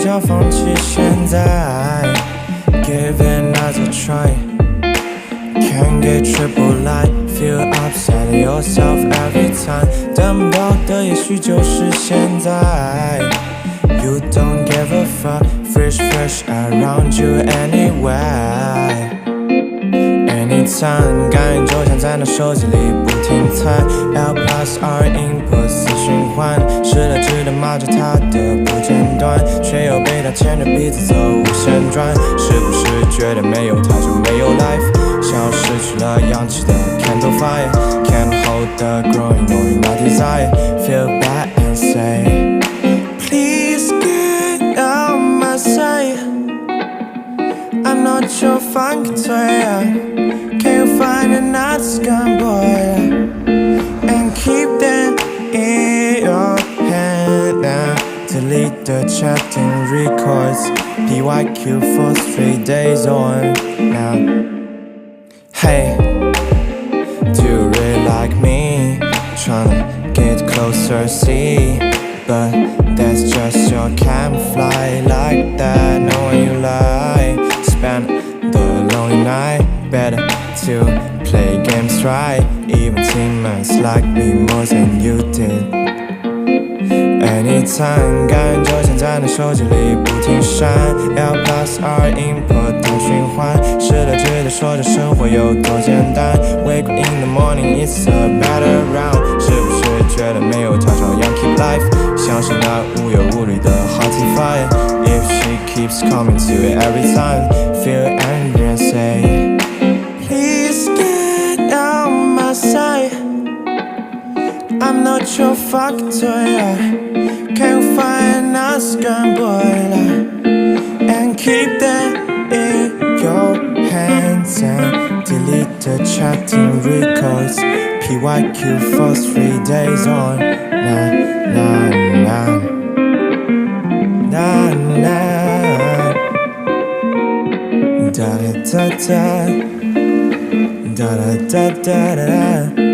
较放弃现在 Give another try Can't get triple light Feel upset at yourself every time 等不到的也许就是现在 You don't give a fuck Fresh around you anyway Anytime 感应就像在那手机里不停猜 L plus R input 死循环失了智的骂着他的不间断却又被他牵着鼻子走无限转是不是觉得没有他就没有 life 像失去了氧气的 candle fire Can't hold the growing knowing my desire Feel bad and say Please get out my sight I'm not your funk toy Can you find another scum boy And keep that in your hand now Delete the chatting records PYQ for 3 days on now Hey, do you really like me? Tryna get closer, see But that's just your camouflage like that knowing you lie Spend the lonely night Better to play games right Even teammates like me more than you did Anytime 感觉就像在那手机里不停闪 L plus R input 等循环失了智的说着生活有多简单 Wake up in the morning it's a better round 是不是觉得没有他照样 keep life 像是那无忧无虑的 haunting fire If she keeps coming to you every time Feel angry and say Please get out my sight I'm not your fucking toy Can you find a scum boy And keep that in your hands And delete the chatting records PYQ for 3 days on Nah, nah, nah Nah, nah Da da da da Da da da da da